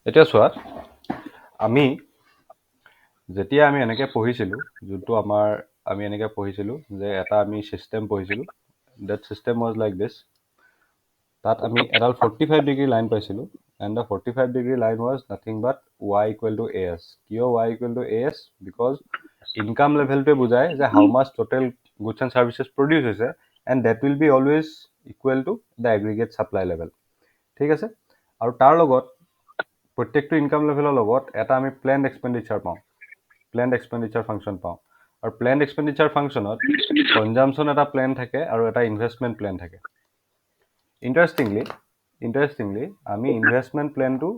এতিয়া চোৱা আমি যেতিয়া আমি এনেকৈ পঢ়িছিলোঁ যোনটো আমি এনেকৈ পঢ়িছিলোঁ যে এটা আমি ছিষ্টেম পঢ়িছিলোঁ that system was like this তাত আমি এডাল 45 ডিগ্ৰী লাইন পাইছিলোঁ and the 45 degree line was nothing but y equal to A S কিয় y equal to A S because income লেভেলটোৱে বুজায় যে how much total goods and services produce হৈছে and that will be always equal to the aggregate supply level ঠিক আছে আৰু তাৰ লগত প্ৰত্যেকটো ইনকাম লেভেলৰ লগত এটা আমি প্লেন এক্সপেণ্ডিচাৰ পাওঁ প্লেন এক্সপেণ্ডিচাৰ ফাংচন পাওঁ আৰু প্লেন এক্সপেণ্ডিচাৰ ফাংচনত কনজামশ্যন এটা প্লেন থাকে আৰু এটা ইনভেষ্টমেণ্ট প্লেন থাকে ইণ্টাৰেষ্টিংলি আমি ইনভেষ্টমেণ্ট প্লেনটো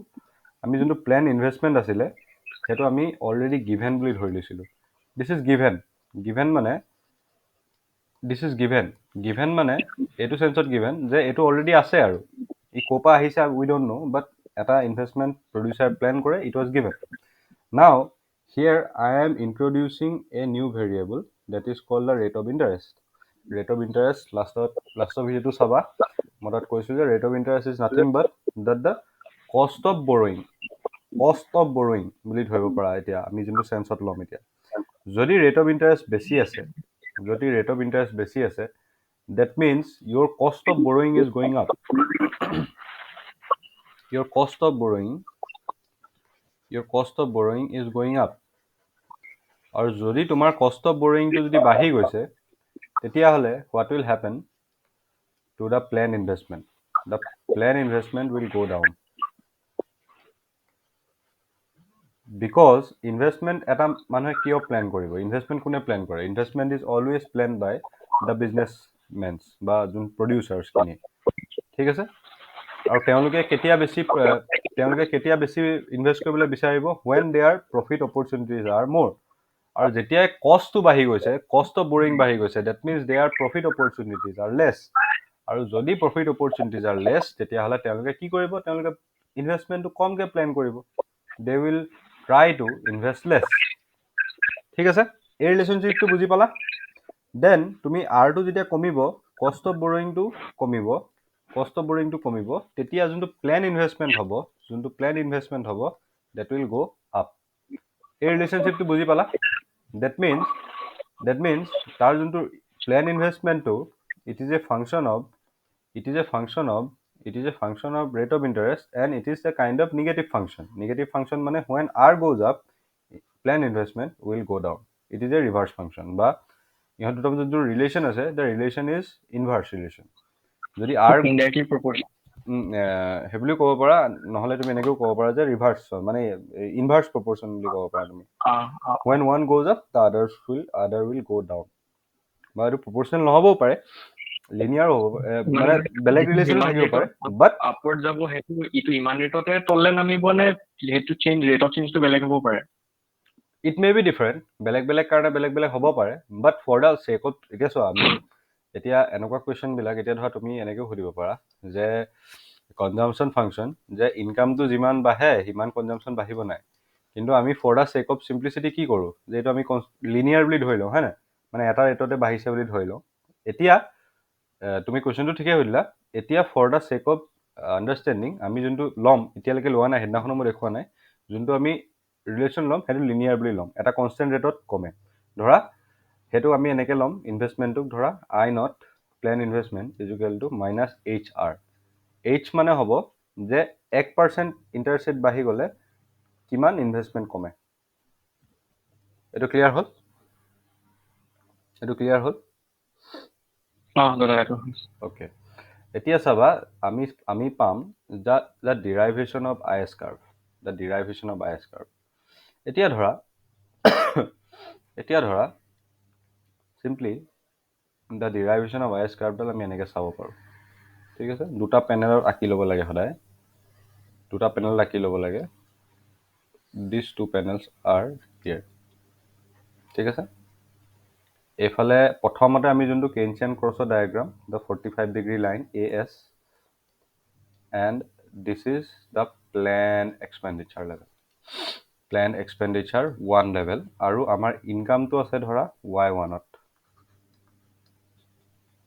আমি যোনটো প্লেন ইনভেষ্টমেণ্ট আছিলে সেইটো আমি অলৰেডি গিভেন বুলি ধৰি লৈছিলোঁ দিছ ইজ গিভেন মানে এইটো চেঞ্চত গিভেন যে এইটো অলৰেডি আছে আৰু ই ক'ৰ পৰা আহিছে উই ডোণ্ট নো বাট এটা ইনভেষ্টমেণ্ট প্ৰডিউচাৰ প্লেন কৰে ইট ৱাজ গিভেন নাও here I am introducing a new variable that is called the rate of interest last ভিডিঅ'টো চাবা মই তাত কৈছোঁ যে rate of interest is nothing but that the cost of borrowing বুলি ধৰিব পাৰা এতিয়া আমি যোনটো চেঞ্চত ল'ম এতিয়া যদি rate of interest বেছি আছে that means your cost of borrowing is going up your cost of borrowing is going up আৰু যদি তোমাৰ cost of borrowingটো যদি বাঢ়ি গৈছে তেতিয়াহ'লে what will happen to the planned investment will go down because investment এটা মানুহে কিয় প্লেন কৰিব ইনভেষ্টমেণ্ট কোনে প্লেন কৰে investment is always planned by the businessmen's বা যোন প্ৰডিউচাৰ্ছখিনি ঠিক আছে আৰু তেওঁলোকে কেতিয়া বেছি ইনভেষ্ট কৰিবলৈ বিচাৰিব when their profit opportunities are more আৰু যেতিয়াই কষ্টটো বাঢ়ি গৈছে কষ্ট অফ বৰিং বাঢ়ি গৈছে that means their profit opportunities are less আৰু যদি প্ৰফিট অপৰচুনিটিজ আৰ লেছ তেতিয়াহ'লে তেওঁলোকে কি কৰিব তেওঁলোকে ইনভেষ্টমেণ্টটো কমকৈ প্লেন কৰিব they will try to invest less ঠিক আছে এই ৰিলেশ্যনশ্বিপটো বুজি পালা দেন তুমি আৰটো যেতিয়া কমিব কষ্ট অফ বৰিংটো কমিব তেতিয়া যোনটো প্লেন ইনভেষ্টমেণ্ট হ'ব ডেট উইল গ' আপ এই ৰিলেশ্যনশ্বিপটো বুজি পালা that means তাৰ যোনটো plan ইনভেষ্টমেণ্টটো it is a function of rate of interest and it is a kind of negative function মানে when R goes up plan investment will go down it is a reverse function বা ইহঁত দুটা যোনটো relation আছে the relation is inverse relation যদি R indirectly proportional সেইবুলি ক'ব পাৰা নহ'লে তুমি এনেকৈও ক'ব পাৰা যে ৰিভাৰ্চ মানে ইনভাৰ্চ প্ৰপৰ্চন বুলি ক'ব পাৰা তুমি when one goes up the other will go down বা এইটো প্ৰপৰ্চনেল নহ'বও পাৰে লিনিয়াৰ হ'ব মানে বেলেগ ৰিলেশ্যন থাকিব পাৰে বাট আপৱাৰ্ড যাব সেইটো ইটো ইমান ৰেটতে তললে নামিব নে সেইটো ৰেট অফ চেঞ্জটো বেলেগ হ'ব পাৰে ইট মে বি ডিফাৰেণ্ট বেলেগ কাৰণে বেলেগ হ'ব পাৰে বাট ফৰ দ্য চেকত এতিয়া চোৱা আমি এতিয়া এনেকুৱা কুৱেশ্যনবিলাক এতিয়া ধৰা তুমি এনেকৈও সুধিব পাৰা যে কনজামশ্যন ফাংচন যে ইনকামটো যিমান বাঢ়ে সিমান কনজামশ্যন বাঢ়িব নাই কিন্তু আমি ফৰ দ্য চেক অফ চিম্প্লিচিটি কি কৰোঁ যে এইটো আমি লিনিয়াৰ বুলি ধৰি লওঁ হয় নাই মানে এটা ৰেটতে বাঢ়িছে বুলি ধৰি লওঁ এতিয়া তুমি কুৱেশ্যনটো ঠিকেই সুধিলা এতিয়া for the sake of understanding আমি যোনটো ল'ম এতিয়ালৈকে লোৱা নাই সেইদিনাখনো মই দেখুওৱা নাই যোনটো আমি ৰিলেশ্যন ল'ম সেইটো লিনিয়াৰ বুলি ল'ম এটা কনষ্টেণ্ট ৰেটত কমে ধৰা সেইটো আমি এনেকৈ ল'ম ইনভেষ্টমেণ্টটোক ধৰা I naught planned investment equal to minus HR H মানে হ'ব যে 1% ইণ্টাৰেষ্ট ৰেট বাঢ়ি গ'লে কিমান ইনভেষ্টমেণ্ট কমে এইটো ক্লিয়াৰ হ'ল অ'কে এতিয়া চাবা আমি পাম দ্য ডিৰাইভেশ্যন অফ IS কাৰ্ভ এতিয়া ধৰা চিম্পলি দ্য ডিৰাইভেশ্যন অফ IS কাৰ্ভডাল আমি এনেকৈ চাব পাৰোঁ ঠিক আছে দুটা পেনেলত আঁকি ল'ব লাগে সদায় দিছ টু পেনেলছ আৰ হিয়াৰ ঠিক আছে এইফালে প্ৰথমতে আমি যোনটো কেইনচিয়ান ক্ৰছৰ diagram the 45 degree line AS and this is the planned expenditure one level আৰু আমাৰ ইনকামটো আছে ধৰা Y1ত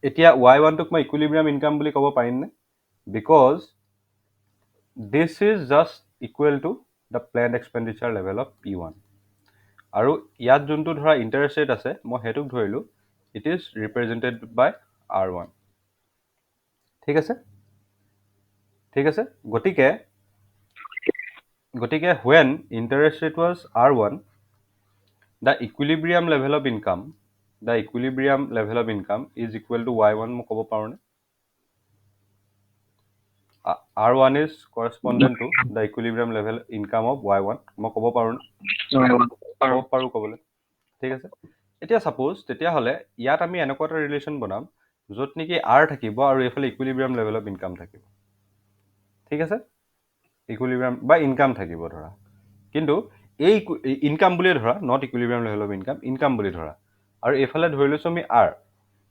এতিয়া Y1টোক মই ইকুইলিব্ৰিয়াম ইনকাম বুলি ক'ব পাৰিমনে because this is just equal to the planned expenditure level of P1 আৰু ইয়াত যোনটো ধৰা ইণ্টাৰেষ্ট ৰেট আছে মই সেইটোক ধৰিলোঁ it is represented by R1 ঠিক আছে গতিকে when interest rate was R1 the equilibrium level of income is equal to Y1 মই ক'ব পাৰোঁনে R1 is correspondent to the equilibrium level income of Y1 মই ক'ব পাৰোঁনে ক'ব পাৰোঁ ক'বলৈ ঠিক আছে এতিয়া সাপোজ তেতিয়াহ'লে ইয়াত আমি এনেকুৱা এটা ৰিলেশ্যন বনাম য'ত নেকি R থাকিব আৰু এইফালে ইকুইলিব্ৰিয়াম লেভেল অফ ইনকাম থাকিব ঠিক আছে ইকুইলিব্ৰিয়াম বা ইনকাম থাকিব ধৰা কিন্তু এই ইনকাম বুলিয়ে ধৰা নট ইকুইলিব্ৰিয়াম লেভেল অফ ইনকাম বুলি ধৰা আৰু এইফালে ধৰি লৈছোঁ আমি R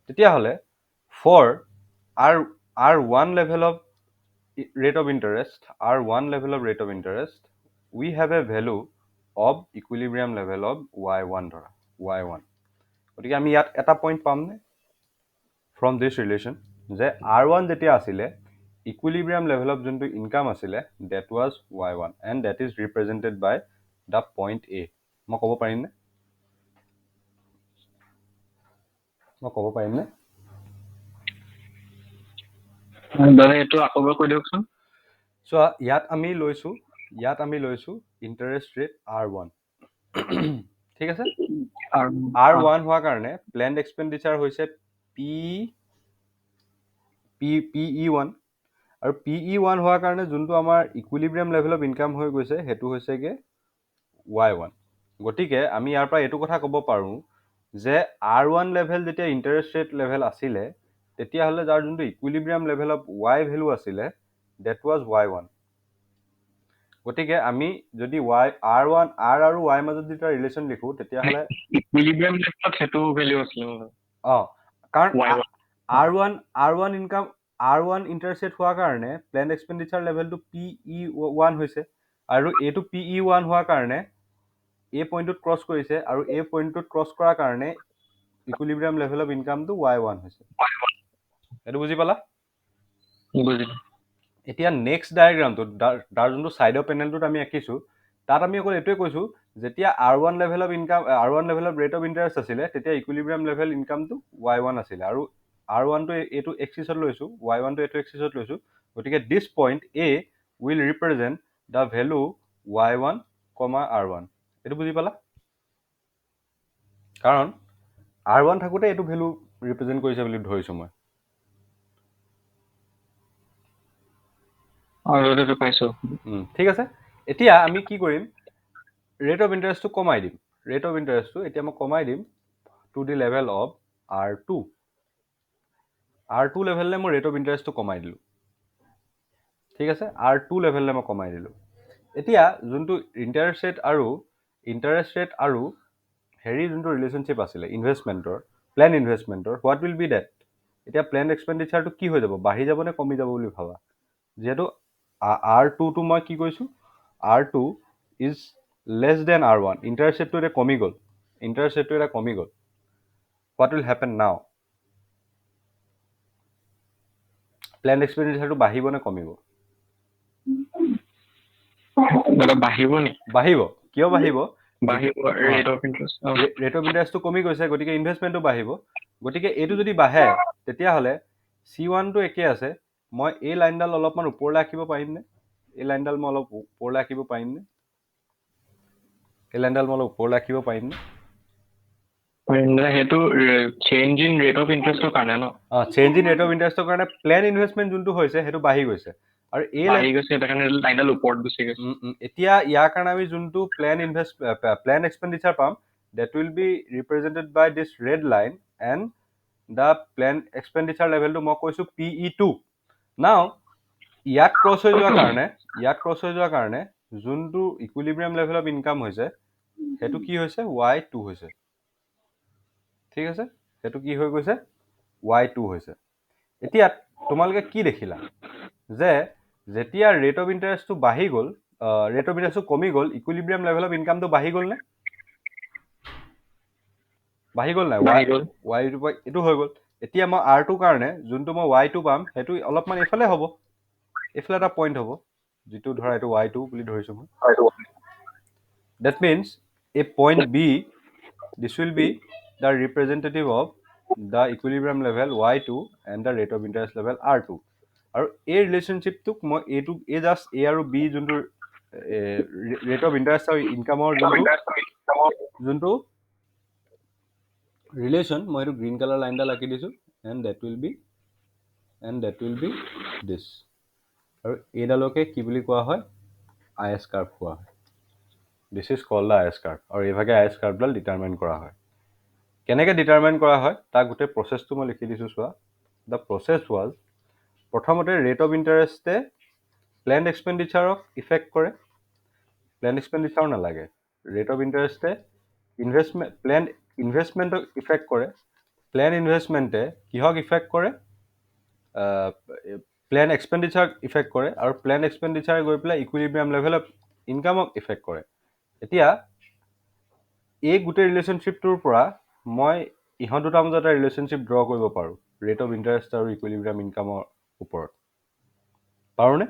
তেতিয়াহ'লে for R1 level of rate of interest we have a value of equilibrium level of Y1 ধৰা Y1 গতিকে আমি ইয়াত এটা পইণ্ট পামনে from this relation যে R1 যেতিয়া আছিলে equilibrium level of যোনটো ইনকাম আছিলে that was Y1 and that is represented by the point A মই ক'ব পাৰিমনে দাদা এইটো আকৌ এবাৰ কৈ দিয়কচোন so ইয়াত আমি লৈছোঁ ইণ্টাৰেষ্ট ৰেট R1 ঠিক আছে R1 হোৱাৰ কাৰণে প্লেণ্ড এক্সপেণ্ডিচাৰ হৈছে PE1 আৰু PE1 হোৱাৰ কাৰণে যোনটো আমাৰ ইকুইলিব্ৰিয়াম লেভেল অফ ইনকাম হৈ গৈছে সেইটো হৈছেগে Y1 গতিকে আমি ইয়াৰ পৰা এইটো কথা ক'ব পাৰোঁ যে R1 লেভেল যেতিয়া ইণ্টাৰেষ্ট ৰেট লেভেল আছিলে তেতিয়াহ'লে যাৰ যোনটো ইকুইলিব্ৰিয়াম লেভেল অফ Y ভেলু আছিলে that was Y1 গতিকে আমি যদি R1 R আৰু Y মাজত যেতিয়া ৰিলেশ্যন লিখো তেতিয়াহ'লে ইকুইলিব্ৰিয়াম লেভেলত সেইটো ভ্যালু আছিল কাৰণ R1 income R1 interest rate হোৱাৰ কাৰণে প্লেণ্ড এক্সপেণ্ডিচাৰ লেভেলটো PE1 হৈছে আৰু এইটো PE1 হোৱাৰ কাৰণে এই পইণ্টটোত ক্ৰছ কৰিছে আৰু এই পইণ্টটোত ক্ৰছ কৰাৰ কাৰণে ইকুইলিব্ৰিয়াম লেভেল অফ ইনকামটো Y1 হৈছে এইটো বুজি পালা বুজিলোঁ এতিয়া নেক্সট ডায়েগ্ৰামটোত তাৰ যোনটো ছাইডৰ পেনেলটোত আমি আঁকিছোঁ তাত আমি অকল এইটোৱে কৈছোঁ যেতিয়া R1 level of rate of interest আছিলে তেতিয়া ইকুইলিব্ৰিয়াম লেভেল ইনকামটো Y1 আছিলে আৰু R1টো এইটো এক্সিছত লৈছোঁ Y1টো এইটো এক্সিছত লৈছোঁ গতিকে this point A will represent the value Y1, R1 এইটো বুজি পালা কাৰণ R1 থাকোঁতে এইটো ভেলু ৰিপ্ৰেজেণ্ট কৰিছে বুলি ধৰিছোঁ মই ঠিক আছে এতিয়া আমি কি কৰিম ৰেট অফ ইণ্টাৰেষ্টটো কমাই দিম এতিয়া মই কমাই দিম to the level of R2 লেভেললৈ মই ৰেট অফ ইণ্টাৰেষ্টটো কমাই দিলোঁ ঠিক আছে R2 লেভেললৈ মই কমাই দিলোঁ এতিয়া যোনটো ইণ্টাৰেষ্ট ৰেট আৰু হেৰি যোনটো ৰিলেশ্যনশ্বিপ আছিলে প্লেন ইনভেষ্টমেণ্টৰ হোৱাট উইল বি ডেট এতিয়া প্লেন এক্সপেণ্ডিচাৰটো কি হৈ যাব বাঢ়ি যাব নে কমি যাব বুলি ভাবা যিহেতু R2টো মই কি কৈছোঁ R2 is less than R1 interest ৰেটটো এতিয়া কমি গ'ল হোৱাট উইল হেপেন নাও প্লেন এক্সপেণ্ডিচাৰটো বাঢ়িব নে কমিব বাঢ়িব কিয় বাঢ়িব ৰেট অফ ইণ্টাৰেষ্টটো কমি গৈছে গতিকে ইনভেষ্টমেণ্টটো বাঢ়িব গতিকে এইটো যদি বাঢ়ে তেতিয়াহ'লে C1টো একে আছে মই এই লাইনডাল অলপমান ওপৰলৈ আঁকিব পাৰিমনে এই লাইনডাল মই অলপ ওপৰলৈ আঁকিব পাৰিমনে সেইটো চেঞ্জ ইন ৰেট অফ ইণ্টাৰেষ্টৰ কাৰণে ন চেঞ্জ ইন ৰেট অফ ইণ্টাৰেষ্টৰ কাৰণে প্লেন ইনভেষ্টমেণ্ট যোনটো হৈছে সেইটো বাঢ়ি গৈছে আৰু এই লাইনডাল ওপৰত গুচি গৈছে এতিয়া ইয়াৰ কাৰণে আমি যোনটো প্লেন এক্সপেণ্ডিচাৰ পাম that will be represented by this red line and the plan expenditure level to মই কৈছোঁ PE2 now ইয়াত ক্ৰছ হৈ যোৱাৰ কাৰণে যোনটো ইকুইলিব্ৰিয়াম লেভেল অফ ইনকাম হৈছে সেইটো কি হৈছে Y2 হৈছে ঠিক আছে সেইটো কি হৈ গৈছে Y2 হৈছে এতিয়া তোমালোকে কি দেখিলা যে যেতিয়া ৰেট অফ ইণ্টাৰেষ্টটো বাঢ়ি গ'ল ৰেট অফ ইণ্টাৰেষ্টটো কমি গ'ল ইকুইলিব্ৰিয়াম লেভেল অফ ইনকামটো বাঢ়ি গ'ল নাই এইটো হৈ গ'ল এতিয়া মই R2 কাৰণে যোনটো মই Y2 পাম সেইটো অলপমান এইফালে হ'ব এইফালে এটা পইণ্ট হ'ব যিটো ধৰা এইটো y2 বুলি ধৰিছো মই that means a point b this will be the representative of the equilibrium level y2 and the rate of interest level r2 আৰু এই ৰিলেশ্যনশ্বিপটোক মই এইটো এই জাষ্ট a আৰু b যোনটো ৰেট অফ ইণ্টাৰেষ্ট আৰু ইনকামৰ যোনটো ৰিলেশ্যন মই এইটো গ্ৰীণ কালাৰ লাইন এটা আঁকি দিছো and that will be this আৰু এইডালকে কি বুলি কোৱা হয় IS কাৰ্ভ কোৱা হয় this is called the IS curve আৰু এইভাগে IS কাৰ্ভডাল ডিটাৰমাইন কৰা হয় কেনেকৈ ডিটাৰমাইন কৰা হয় তাৰ গোটেই প্ৰচেছটো মই লিখি দিছোঁ চোৱা দ্য প্ৰচেছ ৱাজ প্ৰথমতে ৰেট অফ ইণ্টাৰেষ্টে প্লেন এক্সপেণ্ডিচাৰক ইফেক্ট কৰে প্লেন এক্সপেণ্ডিচাৰ নালাগে ৰেট অফ ইণ্টাৰেষ্টে প্লেন ইনভেষ্টমেণ্টক ইফেক্ট কৰে প্লেন ইনভেষ্টমেণ্টে কিহক ইফেক্ট কৰে প্লেন এক্সপেণ্ডিচাৰক ইফেক্ট কৰে আৰু প্লেন এক্সপেণ্ডিচাৰে গৈ পেলাই ইকুইলিব্ৰিয়াম লেভেল অফ ইনকামক ইফেক্ট কৰে এতিয়া এই গোটেই ৰিলেশ্যনশ্বিপটোৰ পৰা মই ইহঁত দুটাৰ মাজত এটা ৰিলেশ্যনশ্বিপ ড্ৰ কৰিব পাৰোঁ ৰেট অফ ইণ্টাৰেষ্ট আৰু ইকুইলিব্ৰিয়াম ইনকামৰ ওপৰত পাৰোঁনে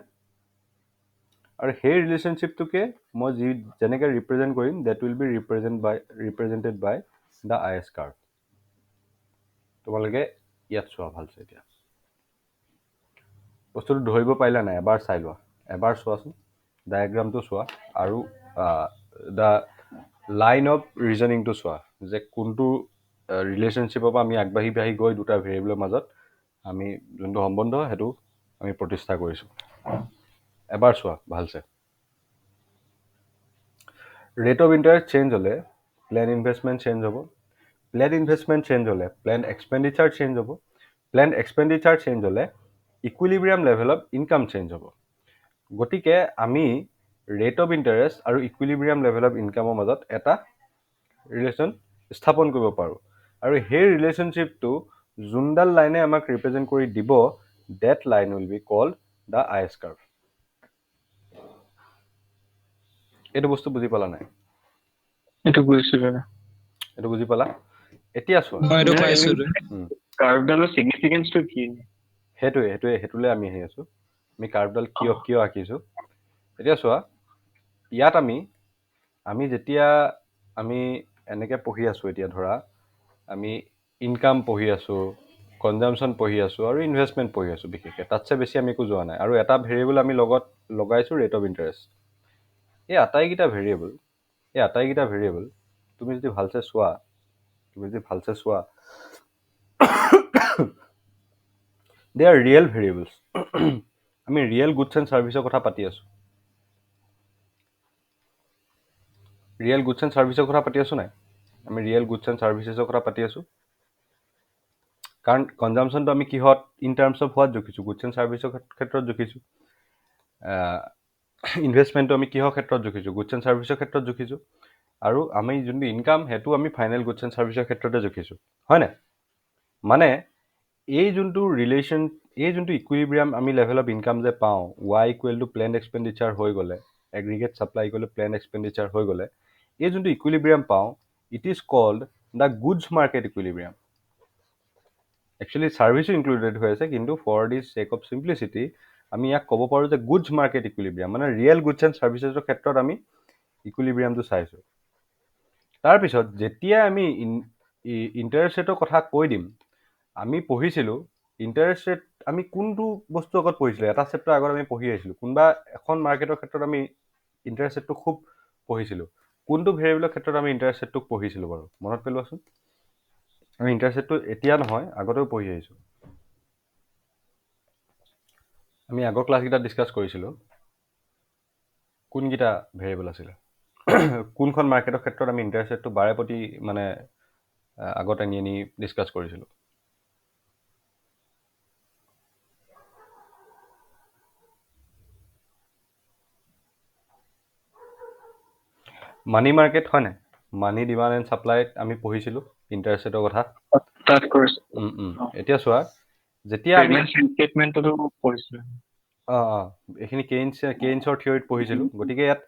আৰু সেই ৰিলেশ্যনশ্বিপটোকে মই যেনেকৈ ৰিপ্ৰেজেণ্ট কৰিম that will be represented by the IS curve তোমালোকে ইয়াত চোৱা ভালছে এতিয়া বস্তুটো ধৰিব পাৰিলা নাই এবাৰ চাই লোৱা এবাৰ চোৱাচোন ডায়েগ্ৰামটো চোৱা আৰু দ্য লাইন অফ ৰিজনিংটো চোৱা যে কোনটো ৰিলেশ্যনশ্বিপৰ পৰা আমি আগবাঢ়ি গৈ দুটা ভেৰিয়েবলৰ মাজত আমি যোনটো সম্বন্ধ সেইটো আমি প্ৰতিষ্ঠা কৰিছোঁ এবাৰ চোৱা ভালছে ৰেট অফ ইণ্টাৰেষ্ট চেঞ্জ হ'লে প্লেন ইনভেষ্টমেণ্ট চেঞ্জ হ'ব প্লেন ইনভেষ্টমেণ্ট চেঞ্জ হ'লে প্লেন এক্সপেণ্ডিচাৰ চেঞ্জ হ'ব প্লেন এক্সপেণ্ডিচাৰ চেঞ্জ হ'লে ইকুইলিব্ৰিয়াম লেভেল অফ ইনকাম চেঞ্জ হ'ব গতিকে আমি ৰেট অফ ইণ্টাৰেষ্ট আৰু ইকুইলিব্ৰিয়াম লেভেল অফ ইনকামৰ মাজত এটা ৰিলেশ্যন স্থাপন কৰিব পাৰোঁ আৰু সেই ৰিলেশ্যনশ্বিপটো যোনডাল লাইনে আমাক ৰিপ্ৰেজেণ্ট কৰি দিব that line will be called the IS curve এইটো বস্তু বুজি পালা নাই এইটো বুজিছো এইটো বুজি পালা এতিয়া চোৱা কাৰ্ভডালৰ চিগনিফিকেন্সটো কি সেইটোলৈ আমি আহি আছোঁ আমি কাৰ্ভডাল কিয় আঁকিছোঁ এতিয়া চোৱা ইয়াত আমি যেতিয়া আমি এনেকৈ পঢ়ি আছোঁ এতিয়া ধৰা আমি ইনকাম পঢ়ি আছোঁ কনজামশ্যন পঢ়ি আছোঁ আৰু ইনভেষ্টমেণ্ট পঢ়ি আছোঁ বিশেষকৈ তাতছে বেছি আমি একো যোৱা নাই আৰু এটা ভেৰিয়েবল আমি লগত লগাইছোঁ ৰেট অফ ইণ্টাৰেষ্ট এই আটাইকেইটা ভেৰিয়েবল তুমি যদি ভালছে চোৱা দে আৰ ৰিয়েল ভেৰিয়েবলছ আমি ৰিয়েল গুডছ এণ্ড ছাৰ্ভিচৰ কথা পাতি আছোঁ নাই আমি ৰিয়েল গুডছ এণ্ড ছাৰ্ভিচেছৰ কথা পাতি আছোঁ কাৰণ কনজামশ্যনটো আমি কিহত ইন টাৰ্মছ অফ হোৱাত জুখিছোঁ গুডছ এণ্ড ছাৰ্ভিচৰ ক্ষেত্ৰত জুখিছোঁ ইনভেষ্টমেণ্টটো আমি কিহৰ ক্ষেত্ৰত জুখিছোঁ গুডছ এণ্ড ছাৰ্ভিচৰ ক্ষেত্ৰত জুখিছোঁ আৰু আমি যোনটো ইনকাম সেইটো আমি ফাইনেল গুডছ এণ্ড ছাৰ্ভিচৰ ক্ষেত্ৰতে জুখিছোঁ হয়নে মানে এই যোনটো ইকুইলিব্ৰিয়াম আমি লেভেল অফ ইনকাম যে পাওঁ y equal to planned expenditure হৈ গ'লে aggregate supply equal to planned expenditure হৈ গ'লে এই যোনটো ইকুইলিব্ৰিয়াম পাওঁ it is called the goods market equilibrium actually ছাৰ্ভিচো ইনক্লুডেড হৈ আছে কিন্তু for the sake of simplicity আমি ইয়াক ক'ব পাৰোঁ যে গুডছ মাৰ্কেট ইকুইলিব্ৰিয়াম মানে ৰিয়েল গুডছ এণ্ড ছাৰ্ভিচেছৰ ক্ষেত্ৰত আমি ইকুইলিব্ৰিয়ামটো চাইছোঁ তাৰপিছত যেতিয়া আমি ইণ্টাৰেষ্ট ৰেটৰ কথা কৈ দিম আমি পঢ়িছিলোঁ ইণ্টাৰেষ্ট ৰেট আমি কোনটো বস্তু আগত পঢ়িছিলোঁ এটা চেপ্টাৰ আগত আমি পঢ়ি আহিছিলোঁ কোনোবা এখন মাৰ্কেটৰ ক্ষেত্ৰত আমি ইণ্টাৰেষ্ট ৰেটটো খুব পঢ়িছিলোঁ কোনটো ভেৰিয়েবলৰ ক্ষেত্ৰত আমি ইণ্টাৰেষ্ট ৰেটটোক পঢ়িছিলোঁ বাৰু মনত পেলোৱাচোন আমি ইণ্টাৰেষ্ট ৰেটটো এতিয়া নহয় আগতেও পঢ়ি আহিছোঁ আমি আগৰ ক্লাছকেইটাত ডিছকাছ কৰিছিলোঁ কোনকেইটা ভেৰিয়েবল আছিলে কোনখন মাৰ্কেটৰ ক্ষেত্ৰত আমি ইণ্টাৰেষ্ট ৰেটটো বাৰে প্ৰতি মানে আগত আনি ডিছকাছ কৰিছিলোঁ মানি মাৰ্কেট হয় নাই মানি ডিমাণ্ড এণ্ড ছাপ্লাইত আমি পঢ়িছিলোঁ ইণ্টাৰেষ্ট ৰেটৰ কথা এতিয়া চোৱা যেতিয়া এইখিনি কেইনছৰ থিয়ৰিত পঢ়িছিলোঁ গতিকে ইয়াত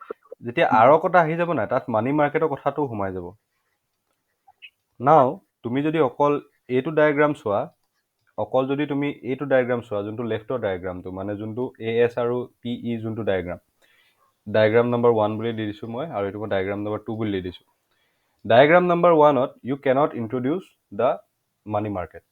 যেতিয়া আৰৰ কথা আহি যাব নাই তাত মানি মাৰ্কেটৰ কথাটো সোমাই যাব নাও তুমি যদি অকল এইটো ডায়েগ্ৰাম চোৱা অকল যদি তুমি এইটো ডায়েগ্ৰাম চোৱা যোনটো লেফ্টৰ ডায়েগ্ৰামটো মানে যোনটো AS আৰু PE যোনটো ডায়েগ্ৰাম নম্বৰ 1 বুলি দি দিছোঁ মই আৰু এইটো মই ডায়েগ্ৰাম নম্বৰ 2 বুলি দি দিছোঁ ডায়েগ্ৰাম নম্বৰ 1ত you cannot introduce the money market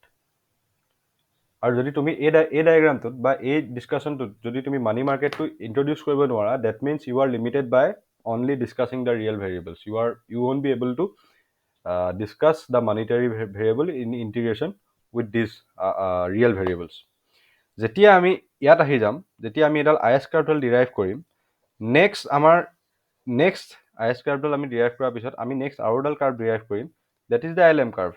আৰু যদি তুমি এই ডায়েগ্ৰামটোত বা এই ডিছকাশ্যনটোত যদি তুমি মানি মাৰ্কেটটো ইন্ট্ৰডিউচ কৰিব নোৱাৰা that means you are limited by only discussing the real variables you won't be able to discuss the monetary variable in integration with these real variables. যেতিয়া আমি ইয়াত আহি যাম যেতিয়া আমি এডাল আইএছ কাৰ্ভডাল ডিৰাইভ কৰিম নেক্সট আইএছ কাৰ্ভডাল আমি ডিৰাইভ কৰাৰ পিছত আমি নেক্সট আৰু এডাল কাৰ্ভ ডিৰাইভ কৰিম that is the LM curve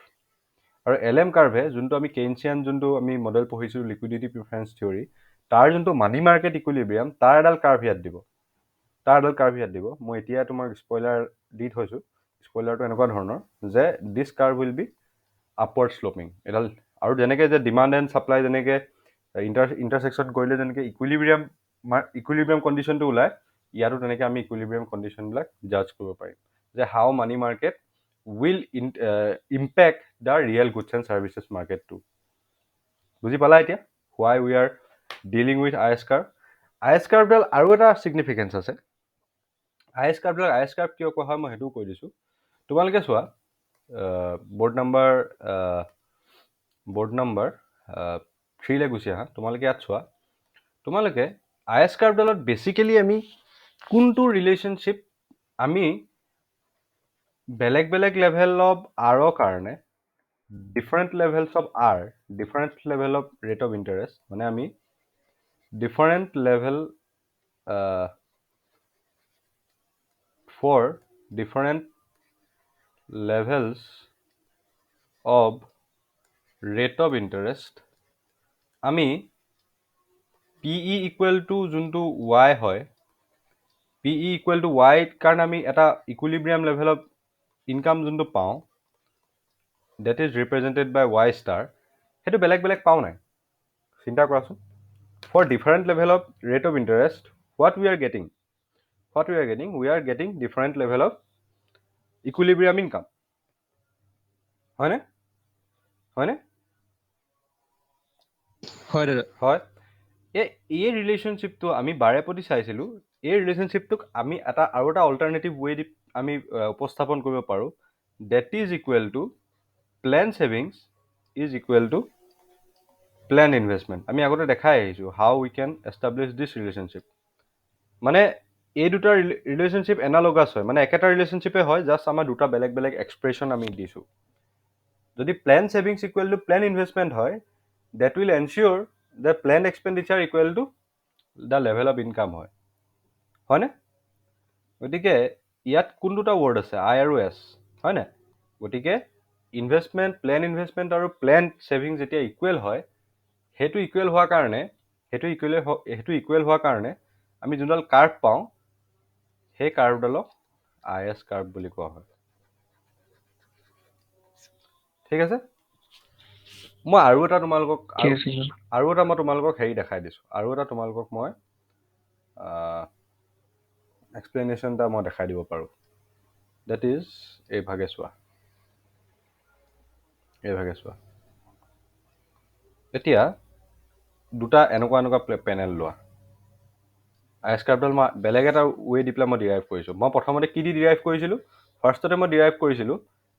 আৰু LM কাৰ্ভে যোনটো আমি কেইনছিয়ান যোনটো আমি মডেল পঢ়িছিলোঁ লিকুইডিটি প্ৰিফাৰেঞ্চ থিয়ৰী তাৰ যোনটো মানি মাৰ্কেট ইকুইলিব্ৰিয়াম তাৰ এডাল কাৰ্ভ ইয়াত দিব মই এতিয়া তোমাক স্পইলাৰ দি থৈছোঁ স্পইলাৰটো এনেকুৱা ধৰণৰ যে this curve will be upward sloping এডাল আৰু যেনেকৈ যে ডিমাণ্ড এণ্ড ছাপ্লাই যেনেকৈ ইণ্টাৰছেকশ্যন কৰিলে যেনেকৈ ইকুইলিব্ৰিয়াম কণ্ডিশ্যনটো ওলায় ইয়াতো তেনেকৈ আমি ইকুইলিব্ৰিয়াম কণ্ডিশ্যনবিলাক জাজ কৰিব পাৰিম যে how money market will impact the real goods and services মাৰ্কেটটো বুজি পালা এতিয়া why we are dealing with IS কাৰ্ভডাল আৰু এটা ছিগনিফিকেঞ্চ আছে আইএছ কাৰ্ভ কিয় কোৱা হয় মই সেইটোও কৈ দিছোঁ তোমালোকে চোৱা বৰ্ড নাম্বাৰ 3 গুচি আহা তোমালোকে ইয়াত চোৱা তোমালোকে আইএছ কাৰ্ভডালত বেচিকেলি আমি কোনটো ৰিলেশ্যনশ্বিপ আমি বেলেগ লেভেল অফ আৰৰ কাৰণে different levels of different level of rate of interest মানে আমি different level for different levels of rate of interest আমি PE equal to যোনটো y হয় PE equal to y কাৰণ আমি এটা ইকুইলিব্ৰিয়াম লেভেল অফ ইনকাম যোনটো পাওঁ that is represented by y star সেইটো বেলেগ পাওঁ নাই চিন্তা কৰাচোন for different level of rate of interest what we are getting we are getting different level of equilibrium income হয়নে হয় দাদা হয় এই ৰিলেশ্যনশ্বিপটো আমি বাৰে প্ৰতি চাইছিলোঁ এই ৰিলেশ্যনশ্বিপটোক আমি আৰু এটা অল্টাৰনেটিভ ৱে দি আমি উপস্থাপন কৰিব পাৰোঁ that is equal to plan savings is equal to plan investment আমি আগতে দেখাই আহিছোঁ হাউ we can establish this relationship মানে এই দুটা ৰিলেশ্যনশ্বিপ এনালগাছ হয় মানে একেটা ৰিলেশ্যনশ্বিপে হয় জাষ্ট আমাৰ দুটা বেলেগ এক্সপ্ৰেশ্যন আমি দিছোঁ যদি plan savings equal to plan investment হয় that will ensure that planned expenditure equal to the level of income হয়নে গতিকে ইয়াত কোন দুটা ৱৰ্ড আছে আই আৰু এছ হয়নে গতিকে প্লেন ইনভেষ্টমেণ্ট আৰু প্লেন ছেভিংছ যেতিয়া ইকুৱেল হয় সেইটো ইকুৱেল হোৱাৰ কাৰণে আমি যোনডাল কাৰ্ভ পাওঁ সেই কাৰ্ভডালক IS কাৰ্ভ বুলি কোৱা হয় ঠিক আছে মই আৰু এটা মই তোমালোকক হেৰি দেখাই দিছোঁ আৰু এটা তোমালোকক মই এক্সপ্লেনেশ্যন এটা মই দেখাই দিব পাৰোঁ ডেট ইজ এই ভাগে চোৱা এতিয়া দুটা এনেকুৱা পেনেল লোৱা আইএছ কাৰ্ভডাল মই বেলেগ এটা ৱে দি পেলাই মই ডিৰাইভ কৰিছোঁ মই প্ৰথমতে কি দি ডিৰাইভ কৰিছিলোঁ ফাৰ্ষ্টতে মই ডিৰাইভ কৰিছিলোঁ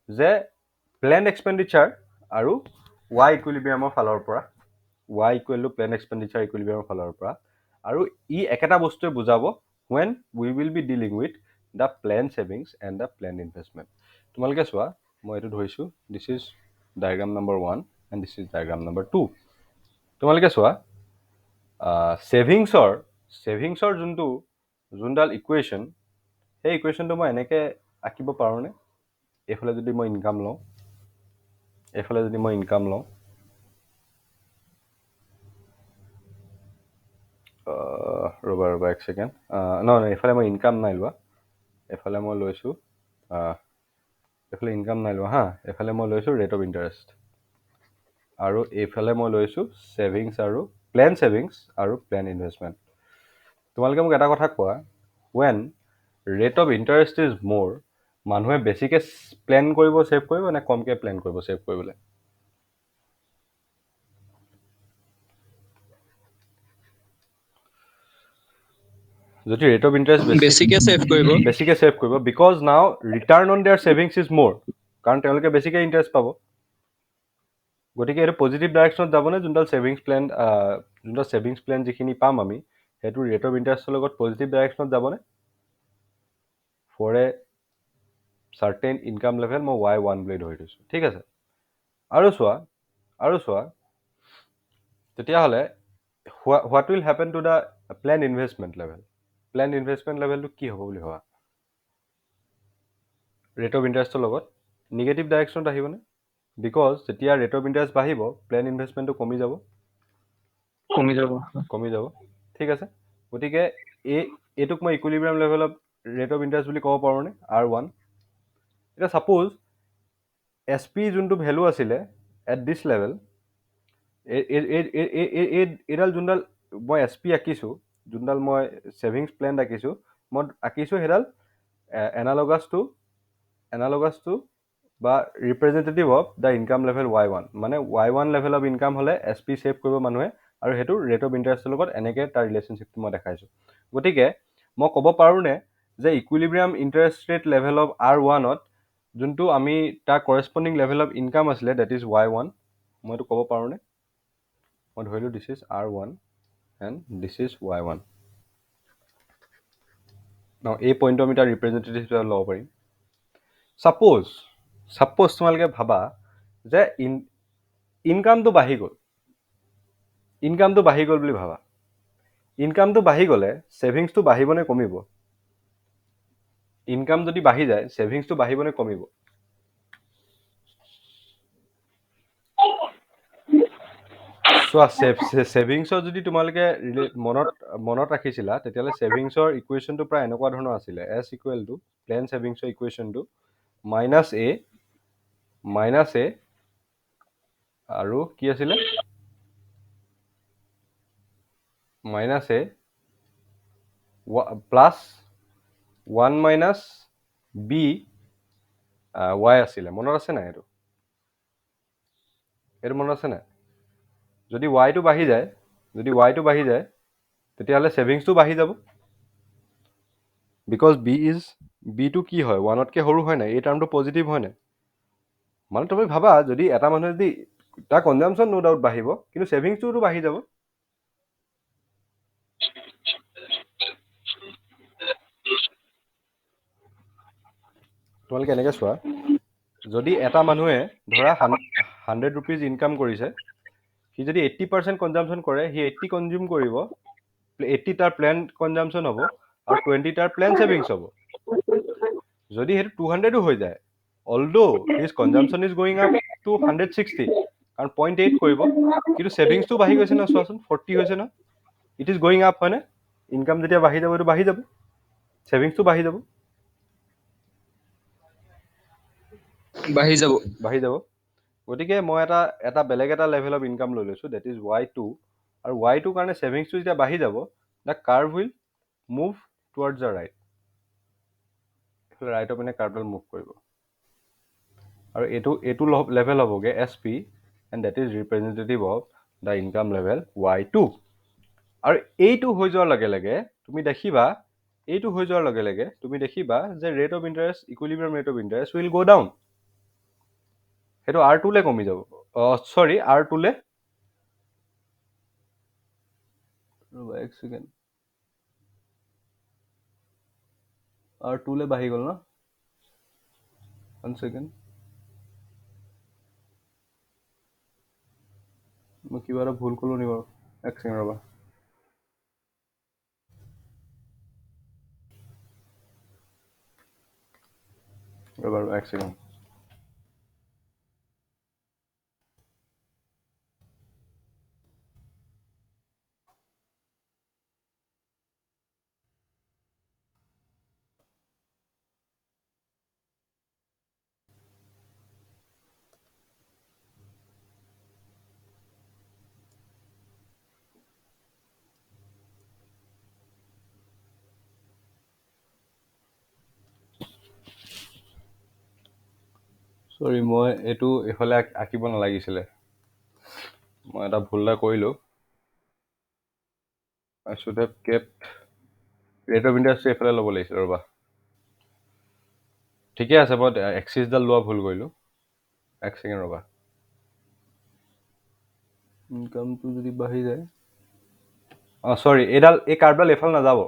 যে প্লেন এক্সপেণ্ডিচাৰ আৰু y ইকুইলিব্ৰিয়ামৰ ফালৰ পৰা y equal to planned expenditure ইকুইলিব্ৰিয়ামৰ ফালৰ পৰা আৰু ই একেটা বস্তুৱে বুজাব when we will be dealing with the plan savings and the plan investment তোমালোকে চোৱা মই এইটো ধৰিছোঁ this is diagram number 1 and this is diagram number 2 তোমালোকে চোৱা ছেভিংছৰ যোনডাল ইকুৱেশ্যন সেই ইকুৱেশ্যনটো মই এনেকৈ আঁকিব পাৰোঁনে এইফালে যদি মই ইনকাম লওঁ ৰ'বা এক ছেকেণ্ড নহয় এইফালে মই ইনকাম নাই লোৱা এইফালে মই লৈছোঁ এইফালে মই লৈছোঁ ৰেট অফ ইণ্টাৰেষ্ট আৰু এইফালে মই লৈছোঁ প্লেন ছেভিংছ আৰু প্লেন ইনভেষ্টমেণ্ট তোমালোকে মোক এটা কথা কোৱা when rate of interest is more মানুহে বেছিকৈ প্লেন কৰিব ছেভ কৰিব নে কমকৈ প্লেন কৰিব ছেভ কৰিবলৈ যদি ৰেট অফ ইণ্টাৰেষ্ট বেছিকে ছেভ কৰিব বেছিকৈ ছেভ কৰিব because now return on their savings is more কাৰণ তেওঁলোকে বেছিকৈ ইণ্টাৰেষ্ট পাব গতিকে এইটো পজিটিভ ডাইৰেকশ্যনত যাবনে যোনডাল ছেভিংছ প্লেন যিখিনি পাম আমি সেইটো ৰেট অফ ইণ্টাৰেষ্টৰ লগত পজিটিভ ডাইৰেকশ্যনত যাবনে for a certain income level মই Y1 বুলি ধৰি থৈছোঁ ঠিক আছে আৰু চোৱা তেতিয়াহ'লে what will happen to the planned investment লেভেলটো কি হ'ব বুলি ভাবা ৰেট অফ ইণ্টাৰেষ্টৰ লগত নিগেটিভ ডাইৰেকশ্যনত আহিবনে বিকজ যেতিয়া ৰেট অফ ইণ্টাৰেষ্ট বাঢ়িব প্লেন ইনভেষ্টমেণ্টটো কমি যাব ঠিক আছে গতিকে এইটোক মই ইকুইলিব্ৰিয়াম level of rate of interest বুলি ক'ব পাৰোঁনে R1 এতিয়া ছাপ'জ SP যোনটো ভেলু আছিলে এট দিছ লেভেল এইডাল যোনডাল মই SP আঁকিছোঁ যোনডাল মই ছেভিংছ প্লেন আঁকিছোঁ মই আঁকিছোঁ সেইডাল এনালগাছ টু বা representative of the income level Y1 মানে Y1 লেভেল অফ ইনকাম হ'লে SP ছেভ কৰিব মানুহে আৰু সেইটো ৰেট অফ ইণ্টাৰেষ্টৰ লগত এনেকৈ তাৰ ৰিলেশ্যনশ্বিপটো মই দেখাইছোঁ গতিকে মই ক'ব পাৰোঁনে যে equilibrium interest rate level of R1ত যোনটো আমি তাৰ কৰেছপণ্ডিং লেভেল অফ ইনকাম আছিলে ডেট ইজ Y1 মই এইটো ক'ব পাৰোঁনে মই ধৰিলোঁ this is R1 and this is Y1 এই পইণ্টটো আমি তাৰ ৰিপ্ৰেজেণ্টেটিভ হিচাপে ল'ব পাৰিম ছাপ'জ তোমালোকে ভাবা যে ইনকামটো বাঢ়ি গ'ল বুলি ভাবা ইনকামটো বাঢ়ি গ'লে ছেভিংছটো বাঢ়িবনে কমিব ইনকাম যদি বাঢ়ি যায় ছেভিংছটো বাঢ়িবনে কমিব চোৱা ছেভিংছৰ যদি তোমালোকে মনত ৰাখিছিলা তেতিয়াহ'লে ছেভিংছৰ ইকুৱেশ্যনটো প্ৰায় এনেকুৱা ধৰণৰ আছিলে S ইকুৱেল টু প্লেন ছেভিংছৰ ইকুৱেশ্যনটো মাইনাছ এ আৰু কি আছিলে minus a plus 1 minus b Y আছিলে মনত আছে নাই এইটো মনত আছে নাই যদি Yটো বাঢ়ি যায় তেতিয়াহ'লে ছেভিংছটো বাঢ়ি যাব বিকজ বিটো কি হয় 1তকৈ সৰু হয় নাই এই টাৰ্মটো পজিটিভ হয় নাই মানে তুমি ভাবা যদি এটা মানুহে যদি তাৰ কনজাম্পশ্যন ন' ডাউট বাঢ়িব কিন্তু ছেভিংছটোতো বাঢ়ি যাব তোমালোকে এনেকৈ চোৱা যদি এটা মানুহে ধৰা 100 ৰুপিজ ইনকাম কৰিছে সি যদি 80% কনজাম্পশ্যন কৰে সি 80 কনজিউম কৰিব 80 তাৰ প্লেন কনজাম্পশ্যন হ'ব আৰু 20 তাৰ প্লেন ছেভিংছ হ'ব যদি সেইটো 200ও হৈ যায় although his consumption is going up to 160 কাৰণ 0.8 কৰিব কিন্তু ছেভিংছটো বাঢ়ি গৈছে ন চোৱাচোন 40 হৈছে ন ইট ইজ গয়িং আপ হয়নে ইনকাম যেতিয়া বাঢ়ি যাব এইটো বাঢ়ি যাব ছেভিংছটো বাঢ়ি যাব গতিকে মই এটা বেলেগ এটা লেভেল অফ ইনকাম লৈ লৈছোঁ ডেট ইজ Y2 আৰু Y2 কাৰণে ছেভিংছটো যেতিয়া বাঢ়ি যাব the curve will move towards the ৰাইটৰ পিনে কাৰ্ভডাল মুভ কৰিব আৰু এইটো লেভেল হ'বগৈ SP and that is representative of the income level Y2 আৰু এইটো হৈ যোৱাৰ লগে লগে তুমি দেখিবা যে rate of interest ইকুইলিব্ৰিয়াম rate of interest will গ' ডাউন সেইটো R2লে কমি যাব R2লে এক ছেকেণ্ড R2লে বাঢ়ি গ'ল ন 1 ছেকেণ্ড মই কিবা এটা ভুল ক'লো নি বাৰু এক ছেকেণ্ড ৰ'বা এক ছেকেণ্ড চৰি মই এইটো এইফালে আঁকিব নালাগিছিলে মই এটা ভুল এটা কৰিলোঁ I should have kept rate of ইণ্টাৰেষ্টটো এইফালে ল'ব লাগিছিল ৰ'বা ঠিকে আছে মই এক্সিছডাল লোৱা ভুল কৰিলোঁ এক ছেকেণ্ড ৰ'বা ইনকামটো যদি বাঢ়ি যায় অঁ চৰি এই কাৰ্ডডাল এইফালে নাযাব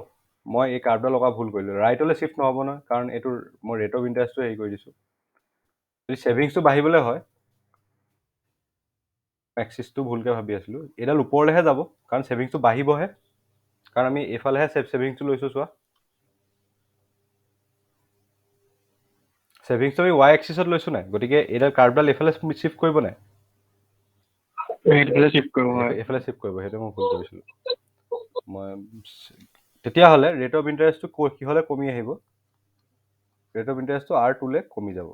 মই এই কাৰ্ডডাল লগা ভুল কৰিলোঁ ৰাইটলৈ চিফ্ট নহ'ব নহয় কাৰণ এইটোৰ মই ৰেট অফ ইণ্টাৰেষ্টটো হেৰি কৰি দিছোঁ যদি ছেভিংছটো বাঢ়িবলৈ হয় এক্সিছটো ভুলকৈ ভাবি আছিলোঁ এইডাল ওপৰলৈহে যাব কাৰণ ছেভিংছটো বাঢ়িবহে কাৰণ আমি এইফালেহে ছেভিংছটো লৈছোঁ চোৱা ছেভিংছটো আমি ৱাই এক্সিছত লৈছোঁ নাই গতিকে এইডাল কাৰ্ডডাল এইফালে চিফ্ট কৰিব নাই সেইফালে চিফ্ট কৰিব হয় এইফালে চিফ্ট কৰিব সেইটো মই ভুল কৰিছিলোঁ মই তেতিয়াহ'লে ৰেট অফ ইণ্টাৰেষ্টটো কিহলৈ কমি আহিব ৰেট অফ ইণ্টাৰেষ্টটো R2লৈ কমি যাব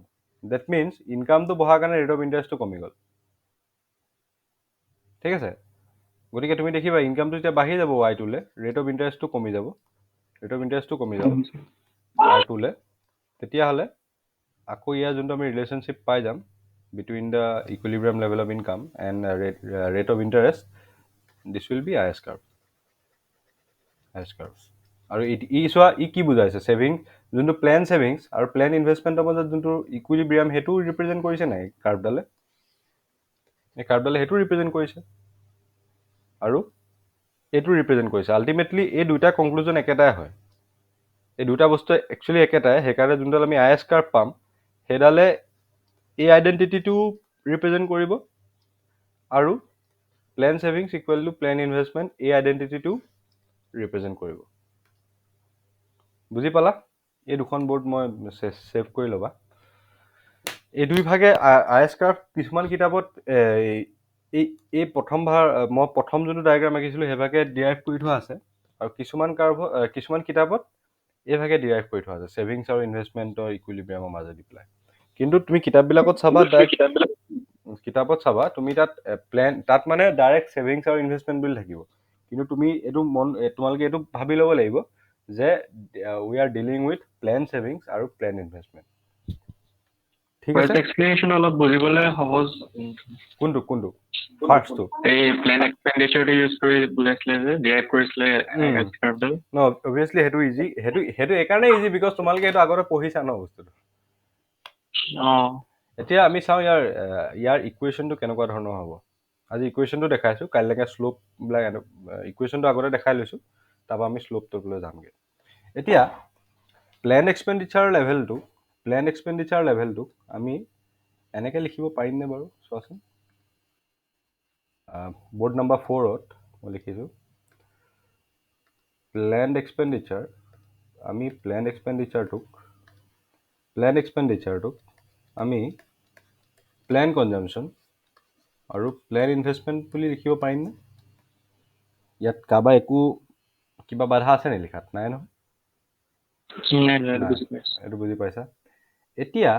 ডেট মিনছ ইনকামটো বঢ়াৰ কাৰণে ৰেট অফ ইণ্টাৰেষ্টটো কমি গ'ল ঠিক আছে গতিকে তুমি দেখিবা ইনকামটো যেতিয়া বাঢ়ি যাব Y2লৈ ৰেট অফ ইণ্টাৰেষ্টটো কমি যাব ৰেট অফ ইণ্টাৰেষ্টটো কমি যাব R2লৈ তেতিয়াহ'লে আকৌ ইয়াৰ যোনটো আমি ৰিলেশ্যনশ্বিপ পাই যাম between the equilibrium level of income and rate of interest this will B IS curve আৰু চোৱা কি বুজাইছে ছেভিং যোনটো প্লেন ছেভিংছ আৰু প্লেন ইনভেষ্টমেণ্টৰ মাজত যোনটো ইকুইলিব্ৰিয়াম সেইটো ৰিপ্ৰেজেণ্ট কৰিছে নাই কাৰ্ভডালে এই কাৰ্ভডালে সেইটো ৰিপ্ৰেজেণ্ট কৰিছে আৰু এইটো ৰিপ্ৰেজেণ্ট কৰিছে আল্টিমেটলি এই দুটা কনক্লুজন একেটাই হয় এই দুটা বস্তু একচুৱেলি একেটাই সেইকাৰণে যোনডাল আমি আইএছ কাৰ্ভ পাম সেইডালে এই আইডেণ্টিটিটো ৰিপ্ৰেজেণ্ট কৰিব আৰু plan savings equal to plan investment এই আইডেণ্টিটিটো ৰিপ্ৰেজেণ্ট কৰিব বুজি পালা এই দুখন বৰ্ড মই ছেভ কৰি ল'বা এই দুই ভাগে আইএছ কাৰ্ভ কিছুমান কিতাপত এই মই প্ৰথম যোনটো ডায়েগ্ৰাম আঁকিছিলোঁ সেইভাগে ডিৰাইভ কৰি থোৱা আছে আৰু কিছুমান কিতাপত এইভাগে ডিৰাইভ কৰি থোৱা আছে ছেভিংছ আৰু ইনভেষ্টমেণ্টৰ ইকুইলিব্ৰিয়ামৰ মাজেদি পেলাই কিন্তু তুমি কিতাপবিলাকত চাবা তুমি তাত মানে ডাইৰেক্ট ছেভিংছ আৰু ইনভেষ্টমেণ্ট বুলি থাকিব কিন্তু তুমি তোমালোকে এইটো ভাবি ল'ব লাগিব যে we are dealing with plan savings আৰু প্লেন ইনভেষ্টমেণ্ট ঠিক আছে এক্সপ্লেনেশ্যন অলপ বুজিবলৈ সহজ কোনটো ফাৰ্ষ্টটো এই প্লেন এক্সপেণ্ডিচাৰটো ইউজ কৰি বুজাইছিলে যে ডিৰাইভ কৰিছিলে ন অবভিয়াছলি সেইটো ইজি সেইটো এইকাৰণে ইজি বিকজ তোমালোকে এইটো আগতে পঢ়িছা ন বস্তুটো এতিয়া আমি চাওঁ ইয়াৰ ইকুৱেশ্যনটো কেনেকুৱা ধৰণৰ হ'ব আজি ইকুৱেশ্যনটো দেখাইছোঁ কাইলৈকে শ্লোপবিলাক ইকুৱেশ্যনটো আগতে দেখাই লৈছোঁ তাৰপৰা আমি শ্লোপটোলৈ যামগৈ এতিয়া প্লেন এক্সপেণ্ডিচাৰ লেভেলটোক আমি এনেকৈ লিখিব পাৰিমনে বাৰু চোৱাচোন বৰ্ড নম্বৰ 4ত মই লিখিছোঁ প্লেন এক্সপেণ্ডিচাৰটোক আমি প্লেন কনজাম্পশ্যন আৰু প্লেন ইনভেষ্টমেণ্ট বুলি লিখিব পাৰিমনে ইয়াত কাৰোবাৰ একো কিবা বাধা আছে নে লিখাত নাই নহয় এইটো বুজি পাইছা এতিয়া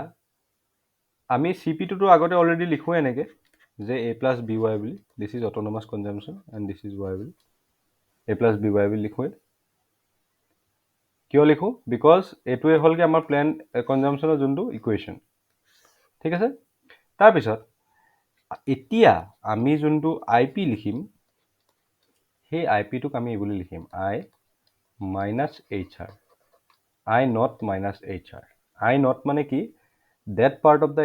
আমি CP2টো আগতে অলৰেডি লিখোঁ এনেকৈ যে A+BY বুলি this is autonomous consumption and this is Y বুলি A+BY বুলি লিখোঁৱে কিয় লিখোঁ বিকজ এইটোৱে হ'লগৈ আমাৰ প্লেন কনজাম্পশ্যনৰ যোনটো ইকুৱেশ্যন ঠিক আছে তাৰপিছত এতিয়া আমি যোনটো IP লিখিম সেই IPটোক আমি এই বুলি লিখিম I not minus HR I not মানে কি that part of the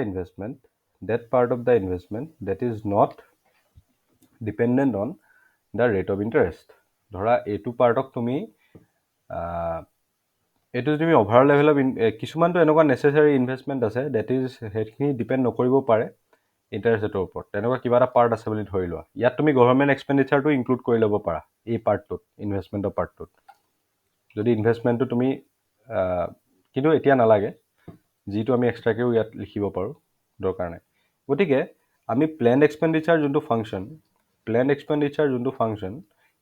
investment that is not dependent on the rate of interest ধৰা এইটো পাৰ্টক তুমি এইটো তুমি অভাৰ লেভেল অফ কিছুমানটো এনেকুৱা নেচেচাৰী ইনভেষ্টমেণ্ট আছে ডেট ইজ সেইখিনি ডিপেণ্ড নকৰিব পাৰে ইণ্টাৰেষ্ট ৰেটৰ ওপৰত তেনেকুৱা কিবা এটা পাৰ্ট আছে বুলি ধৰি লোৱা ইয়াত তুমি গভৰ্ণমেণ্ট এক্সপেণ্ডিচাৰটো ইনক্লুড কৰি ল'ব পাৰা এই পাৰ্টটোত ইনভেষ্টমেণ্টৰ পাৰ্টটোত যদি ইনভেষ্টমেণ্টটো তুমি কিন্তু এতিয়া নালাগে যিটো আমি এক্সট্ৰাকৈও ইয়াত লিখিব পাৰোঁ দৰকাৰ নাই গতিকে আমি প্লেন এক্সপেণ্ডিচাৰ যোনটো ফাংচন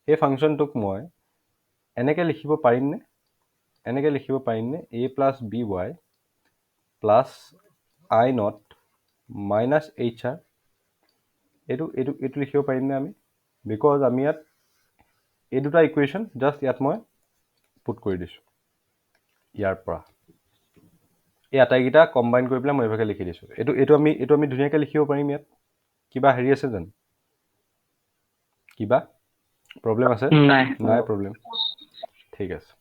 সেই ফাংচনটোক মই এনেকৈ লিখিব পাৰিমনে A+BY plus I not minus HR এইটো লিখিব পাৰিমনে আমি বিকজ আমি ইয়াত এই দুটা ইকুৱেশ্যন জাষ্ট ইয়াত মই পুট কৰি দিছোঁ ইয়াৰ পৰা এই আটাইকেইটা কম্বাইন কৰি পেলাই মই এইভাগে লিখি দিছোঁ এইটো আমি ধুনীয়াকৈ লিখিব পাৰিম ইয়াত কিবা হেৰি আছে জানো কিবা প্ৰব্লেম আছে নাই প্ৰব্লেম ঠিক আছে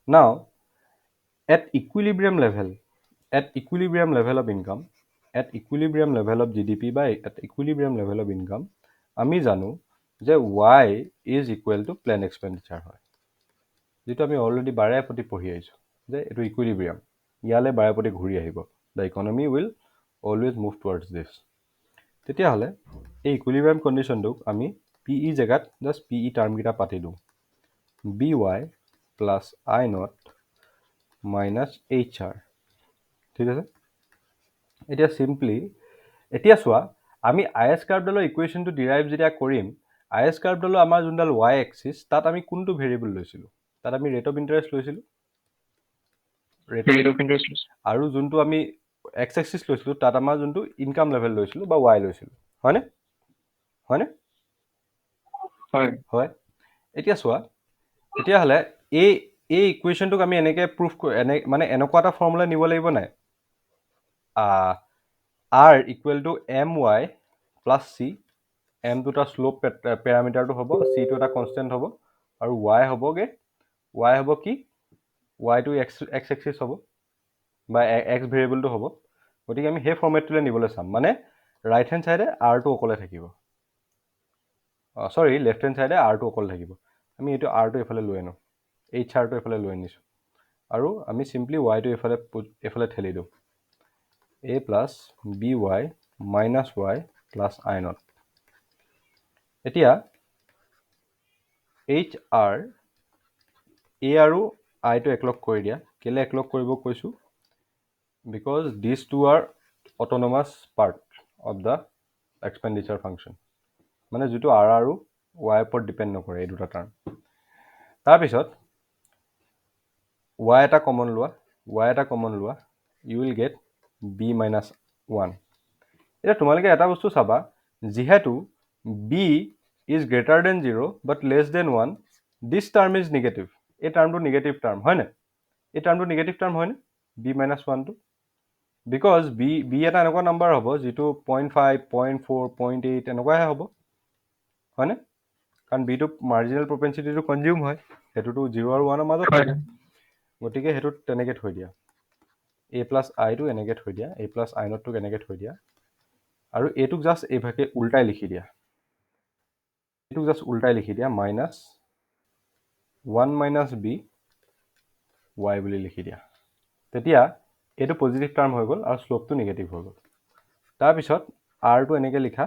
Now, at equilibrium level of income, at equilibrium level of GDP by at equilibrium level of income, আমি জানো যে y is equal to planned expenditure হয়, যেটো আমি অলৰেডি বাৰে প্ৰতি পঢ়ি আহিছোঁ যে এইটো ইকুইলিব্ৰিয়াম, ইয়ালে বাৰে প্ৰতি ঘূৰি আহিব, the economy will always move towards this. তেতিয়াহ'লে এই ইকুইলিব্ৰিয়াম কণ্ডিশ্যনটোক আমি পি ই জেগাত জাষ্ট পি ই টাৰ্মকেইটা পাতি দিওঁ, B Y plus I naught minus H R. ঠিক আছে, এতিয়া চিম্পলি এতিয়া চোৱা আমি আই এছ কাৰ্ভডালৰ ইকুৱেশ্যনটো ডিৰাইভ যেতিয়া কৰিম, আই এছ কাৰ্ভডালৰ আমাৰ যোনডাল ৱাই এক্সিছ তাত আমি কোনটো ভেৰিয়েবল লৈছিলোঁ? তাত আমি ৰেট অফ ইণ্টাৰেষ্ট লৈছিলোঁ, ৰেট অফ ইণ্টাৰেষ্ট লৈছোঁ। আৰু যোনটো আমি এক্স এক্সিছ লৈছিলোঁ তাত আমাৰ যোনটো ইনকাম লেভেল লৈছিলোঁ বা ৱাই লৈছিলোঁ, হয়নে? হয়নে? হয় হয়। এতিয়া চোৱা তেতিয়াহ'লে এই এই ইকুৱেশ্যনটোক আমি এনেকৈ প্ৰুফ মানে এনেকুৱা এটা ফৰ্মুলা নিব লাগিব নাই, r equal to m y plus c, এমটো এটা শ্লোপ পেৰামিটাৰটো হ'ব, চিটো এটা কনষ্টেণ্ট হ'ব, আৰু ৱাই হ'বগৈ কি, ৱাইটো এক্স এক্সিছ হ'ব বা এক্স ভেৰিয়েবলটো হ'ব। গতিকে আমি সেই ফৰ্মেটটোলৈ নিবলৈ চাম, মানে ৰাইট হেণ্ড ছাইডে আৰটো অকলে থাকিব, চৰি লেফ্ট হেণ্ড ছাইডে আৰটো অকলে থাকিব। আমি এইটো আৰটো এইফালে লৈ আনো, এইচ আৰটো এইফালে লৈ আনিছোঁ, আৰু আমি চিম্পলি ৱাইটো এইফালে ঠেলি দিওঁ, a plus b y minus y plus I naught. এতিয়া এইচ আৰ এ আৰু আইটো একলগ কৰি দিয়া, কেলৈ একলগ কৰিব কৈছোঁ, because this two are autonomous part of the expenditure function, মানে যিটো আৰ আৰু ৱাইৰ ওপৰত ডিপেণ্ড নকৰে এই দুটা টাৰ্ম। তাৰপিছত ৱাই এটা কমন লোৱা, you will get B minus one. এতিয়া তোমালোকে এটা বস্তু চাবা, যিহেতু B is greater than 0 but less than 1, this term is negative. এই টাৰ্মটো নিগেটিভ টাৰ্ম হয়নে? এই টাৰ্মটো নিগেটিভ টাৰ্ম হয়নে বি মাইনাছ ওৱানটো? বিকজ বি এটা এনেকুৱা নাম্বাৰ হ'ব যিটো 0.5, 0.4, 0.8 এনেকুৱাহে হ'ব, হয়নে? কাৰণ বিটো মাৰ্জিনেল প্ৰপেঞ্চিটিটো কনজিউম হয়, সেইটোতো 0 আৰু 1ৰ মাজত থাকে, গতিকে সেইটোত তেনেকৈ থৈ দিয়া, এ প্লাছ আইটো এনেকৈ থৈ দিয়া, এ প্লাছ আই নটটোক এনেকৈ থৈ দিয়া, আৰু এইটোক জাষ্ট এইভাগে উল্টাই লিখি দিয়া, মাইনাছ 1 মাইনাছ বি ৱাই বুলি লিখি দিয়া। তেতিয়া এইটো পজিটিভ টাৰ্ম হৈ গ'ল আৰু শ্লোপটো নিগেটিভ হৈ গ'ল। তাৰপিছত আৰটো এনেকৈ লিখা,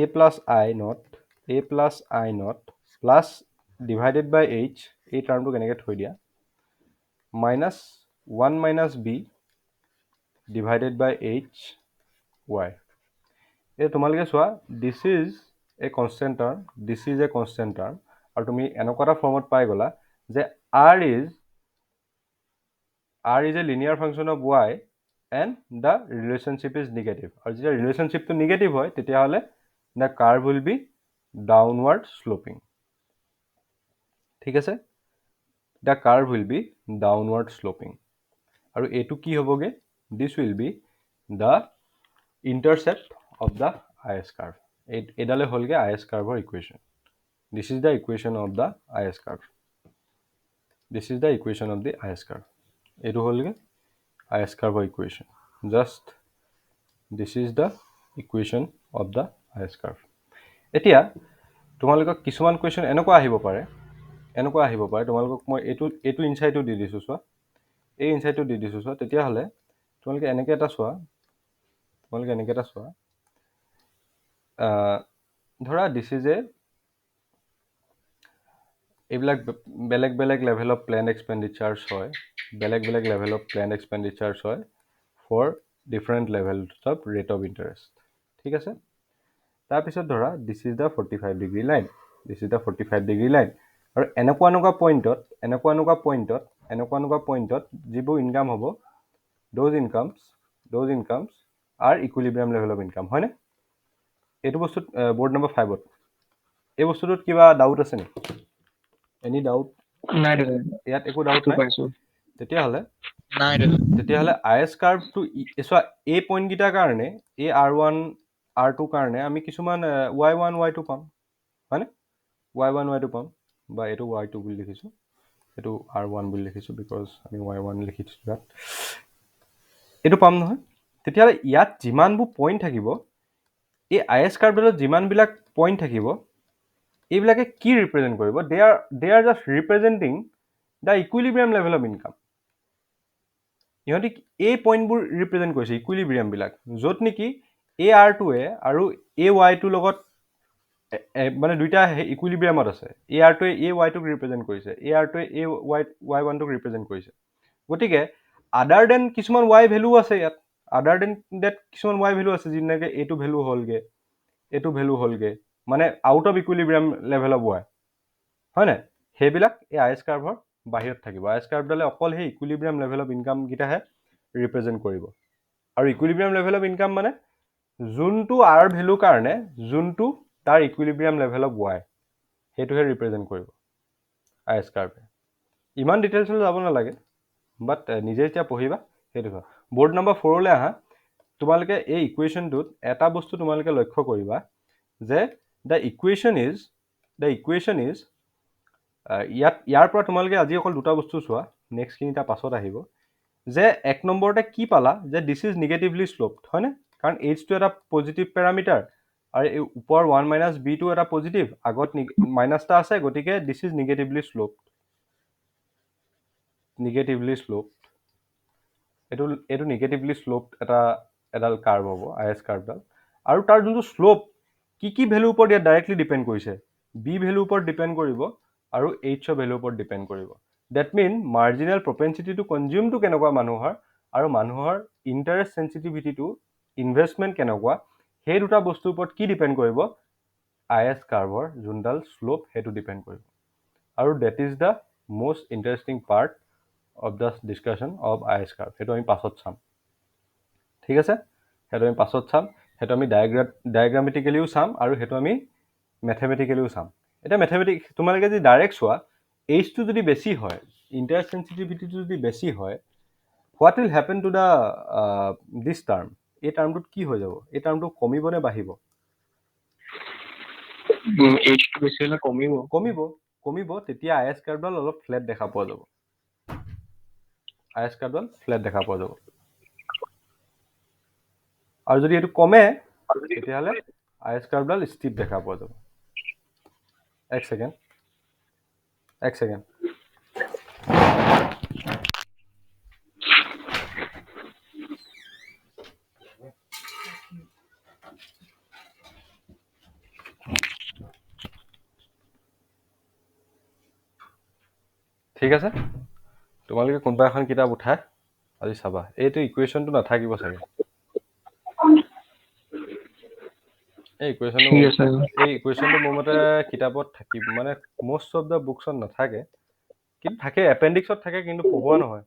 a plus I naught plus divided by h, এই টাৰ্মটোক এনেকৈ থৈ দিয়া, minus 1 minus b divided by h y. এই তোমালোকে চোৱা, this is a constant term, আৰু তুমি এনেকুৱা এটা ফৰ্মত পাই গ'লা যে r is a linear function of y and the relationship is negative. আৰু যেতিয়া ৰিলেশ্যনশ্বিপটো নিগেটিভ হয় তেতিয়াহ'লে the curve will be downward sloping. ঠিক আছে, the curve will be downward sloping. আৰু এইটো কি হ'বগৈ, this will be the intercept of the I S curve. এইডালে হ'লগৈ আই এছ কাৰ্ভৰ ইকুৱেশ্যন। This is the equation of the I S curve. এইটো হ'লগৈ আই এছ কাৰ্ভৰ ইকুৱেশ্যন। Just this is the equation of the I S curve. এতিয়া তোমালোকক কিছুমান কুৱেশ্যন এনেকুৱা আহিব পাৰে, তোমালোকক মই এইটো ইনচাইটো দি দিছোঁ চোৱা, তেতিয়াহ'লে তোমালোকে এনেকৈ এটা চোৱা, ধৰা দিছ ইজ এইবিলাক বেলেগ বেলেগ লেভেল অফ প্লেন এক্সপেণ্ডিচাৰ্ছ হয়, for different levels of rate of interest. ঠিক আছে, তাৰপিছত ধৰা this is the 45 degree line, আৰু এনেকুৱা পইণ্টত যিবোৰ ইনকাম হ'ব, those incomes are equilibrium level of income, হয়নে? এইটো বস্তুত বৰ্ড নম্বৰ 5ত এই বস্তুটোত কিবা ডাউট আছে নেকি? Any doubt? নাই, ইয়াত একো ডাউট নাই? তেতিয়াহ'লে আই এছ কাৰ্ভটো চোৱা, এই পইণ্টকেইটাৰ কাৰণে, এই R1 R2 কাৰণে আমি কিছুমান Y1 Y2 পাম, হয়নে? Y1 Y2 পাম, বা এইটো Y2 বুলি লিখিছোঁ, এইটো R1 বুলি লিখিছোঁ বিকজ আমি Y1 লিখিছোঁ ইয়াত এইটো পাম নহয় তেতিয়াহ'লে ইয়াত যিমানবোৰ পইণ্ট থাকিব এই IS কাৰ্ভডালত যিমানবিলাক পইণ্ট থাকিব এইবিলাকে কি ৰিপ্ৰেজেণ্ট কৰিব they are just representing the equilibrium level of income ইহঁতি এই পইণ্টবোৰ ৰিপ্ৰেজেণ্ট কৰিছে ইকুইলিব্ৰিয়ামবিলাক য'ত নেকি AR2 আৰু AY2 লগত মানে দুইটা ইকুইলিব্ৰিয়ামত আছে AR2 AY2ক ৰিপ্ৰেজেণ্ট কৰিছে AR2 AY1টোক ৰিপ্ৰেজেণ্ট কৰিছে গতিকে আদাৰ দেন কিছুমান Y ভেলু আছে ইয়াত আদাৰ দেন ডেট কিছুমান Y ভেলু আছে যেনেকৈ এইটো ভেলু হ'লগে এইটো ভেলু হ'লগে মানে out of ইকুইলিব্ৰিয়াম level of Y হয় নাই সেইবিলাক এই IS কাৰ্ভৰ বাহিৰত থাকিব IS কাৰ্ভডালে অকল সেই ইকুইলিব্ৰিয়াম লেভেল অফ ইনকামকেইটাহে ৰিপ্ৰেজেণ্ট কৰিব আৰু ইকুইলিব্ৰিয়াম লেভেল অফ ইনকাম মানে যোনটো R ভেলু কাৰণে যোনটো তাৰ ইকুইলিব্ৰিয়াম লেভেল অফ Y সেইটোহে ৰিপ্ৰেজেণ্ট কৰিব IS কাৰ্ভে ইমান ডিটেইলছলৈ যাব নালাগে বাট নিজে যেতিয়া পঢ়িবা সেইটো হয় বৰ্ড নম্বৰ 4লৈ আহা তোমালোকে এই ইকুৱেশ্যনটোত এটা বস্তু তোমালোকে লক্ষ্য কৰিবা যে দ্য ইকুৱেশ্যন ইজ ইয়াৰ পৰা তোমালোকে আজি অকল দুটা বস্তু চোৱা নেক্সটখিনি তাৰ পাছত আহিব যে এক নম্বৰতে কি পালা যে দিছ ইজ নিগেটিভলি শ্লোপড হয়নে কাৰণ এইচটো এটা পজিটিভ পেৰামিটাৰ আৰু এই ওপৰ 1 - b টো এটা পজিটিভ আগত মাইনাছ এটা আছে গতিকে দিছ ইজ নিগেটিভলি শ্লোপড এইটো নিগেটিভলি শ্লোপড এডাল কাৰ্ভ হ'ব IS কাৰ্ভডাল আৰু তাৰ যোনটো শ্লোপ কি ভেলুৰ ওপৰত ইয়াত ডাইৰেক্টলি ডিপেণ্ড কৰিছে বি ভেলুৰ ওপৰত ডিপেণ্ড কৰিব আৰু এইচৰ ভেলুৰ ওপৰত ডিপেণ্ড কৰিব ডেট মিন মাৰ্জিনেল প্ৰপেঞ্চিটি টু কনজিউমটো কেনেকুৱা মানুহৰ আৰু মানুহৰ ইণ্টাৰেষ্ট চেঞ্চিটিভিটিটো ইনভেষ্টমেণ্ট কেনেকুৱা সেই দুটা বস্তুৰ ওপৰত কি ডিপেণ্ড কৰিব IS কাৰ্ভৰ যোনডাল শ্লোপ সেইটো ডিপেণ্ড কৰিব আৰু that is the most interesting part of the discussion of IS curve সেইটো আমি পাছত চাম ঠিক আছে সেইটো আমি পাছত চাম সেইটো আমি ডায়াগ্ৰামেটিকেলিও চাম আৰু সেইটো আমি মেথমেটিকেলিও চাম এটা মেথমেটিক্স তোমালোকে যদি ডাইৰেক্ট চোৱা এইচটো যদি বেছি হয় ইণ্টাৰেষ্ট চেঞ্চিটিভিটিটো যদি বেছি হয় what will happen to the this term এই টাৰ্মটোত কি হৈ যাব এই টাৰ্মটো কমিব নে বাঢ়িব এইচটো বেছি হ'লে কমিব তেতিয়া IS কাৰ্ভডাল অলপ ফ্লেট দেখা পোৱা যাব IS কাৰ্ভডাল ফ্লেট দেখা পোৱা যাব আৰু যদি এইটো কমে তেতিয়াহ'লে IS কাৰ্ভডাল ষ্টিপ দেখা পোৱা যাব এক ছেকেণ্ড ঠিক আছে তোমালোকে কোনোবা এখন কিতাপ উঠাই আজি চাবা এইটো ইকুৱেশ্যনটো নাথাকিব চাগে এই ইকুৱেশ্যনটো মোৰ মতে কিতাপত থাকিব মানে মষ্ট অফ দ্য বুকছত নাথাকে কিন্তু থাকে এপেণ্ডিক্সত থাকে কিন্তু পঢ়োৱা নহয়